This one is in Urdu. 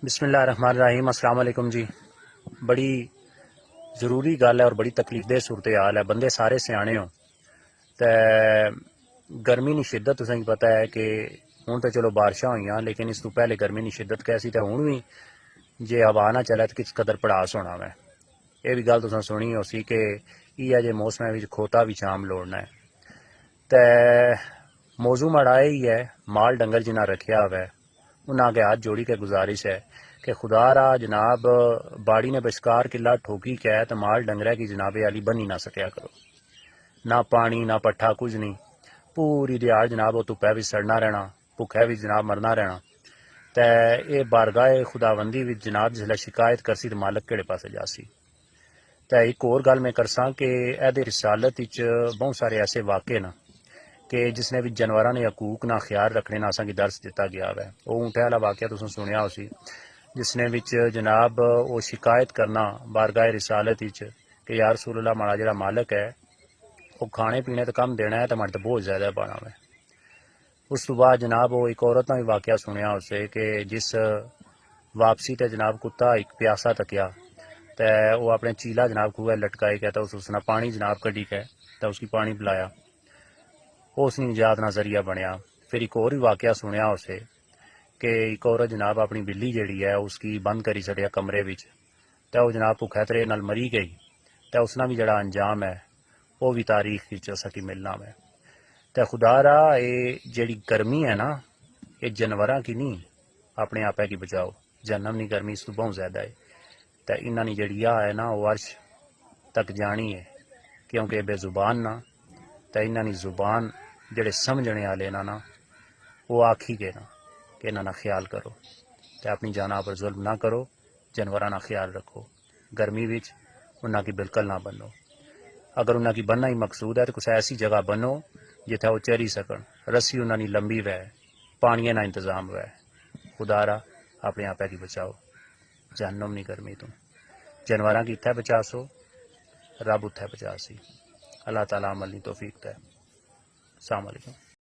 بسم اللہ الرحمن الرحیم۔ السلام علیکم جی۔ بڑی ضروری گل ہے اور بڑی تکلیف دہ صورتحال ہے۔ بندے سارے سیانے ہو تے گرمی کی شدت تساں کی پتہ ہے کہ ہوں تو چلو بارشاں ہوئیاں لیکن اس تو پہلے گرمی کی شدت کیسی تے ہوں بھی جے ہوا نہ چلے تو کس قدر پڑاس ہونا ہے۔ یہ بھی گل تساں سنی ہو سی کہ یہ جے موسم وچ کھوتا بھی شام لوڑنا ہے تے موضوع مڑا ہی ہے مال ڈنگر جنہ رکھیا ہوا ہے انہاں کے ہاتھ جوڑی کے گزارش ہے کہ خدا را جناب باڑی نے بشکار قلعہ ٹھوکی کیا ہے تو مال ڈنگرے کی جناب علی بنی نہ سکیا کرو، نہ پانی نہ پٹھا کچھ نہیں، پوری دیہڑ جناب وہ دھوپے بھی سڑنا رہنا، بھوکے بھی جناب مرنا رہنا۔ تے اے بارگاہ خداوندی وچ جناب جسلے شکایت کرسی تو مالک کہڑے پاسے جاسی۔ تے ایک اور گل میں کرساں کہ اے رسالت وچ بہت سارے ایسے واقع نا کہ جس نے بھی جانوراں نے حقوق نہ خیال رکھنے نہ اساں کی درس دیتا گیا ہے۔ وہ اونٹے والا واقعہ تساں سنیا ہو سی جس نے وچ جناب وہ شکایت کرنا بارگاہ رسالت وچ کہ یا رسول اللہ ماڑا جڑا مالک ہے وہ کھانے پینے تو کم دینا ہے تو ماڑے تو بہت زیادہ پانا ہے۔ اس تو بعد جناب وہ ایک عورت نے بھی واقعہ سنیا اسے کہ جس واپسی تے جناب کتا ایک پیاسا تکیا تے وہ اپنے چیلا جناب کھوے لٹکائی گیا تو اس نے پانی جناب کڈی کے تو اس کی پانی پلایا، وہ اس نے نجات نہ ذریعہ بنیا۔ پھر ایک اور بھی واقعہ سنیا اسے کہ ایک عورت جناب اپنی بلی جیڑی ہے اس کی بند کری چڑیا کمرے وچ تے وہ جناب بھوکے ترے نال مری گئی تے اس نے بھی جڑا انجام ہے وہ بھی تاریخ وچ اساں کی ملنا ہے۔ تے خدا را اے جیڑی گرمی ہے نا یہ جانوراں کی نہیں، اپنے آپے کی بچاؤ۔ جہنم نی گرمی اس تو بہت زیادہ ہے تے انہاں نی جیڑی ہے نا وہ عرش تک جانی ہے کیونکہ بے زبان نا تے انہاں نی زبان جڑے سمجھنے والے نا وہ آکھی گے نا کہ انہاں نا خیال کرو تے اپنی جاناں پر ظلم نہ کرو، جانوراں نا خیال رکھو، گرمی وچ انہاں کی بالکل نہ بنو۔ اگر انہاں کی بننا ہی مقصود ہے تو کچھ ایسی جگہ بنو جتھے وہ چری سکن، رسی انہاں نی لمبی وے، پانی نا انتظام وے۔ خدا را اپنے آپے کی بچاؤ جہنم نی گرمی تو، جانوراں کی اتھے بچا سو رب اتھے بچا سی۔ اللہ تعالیٰ عمل نی توفیق دے۔ السلام علیکم۔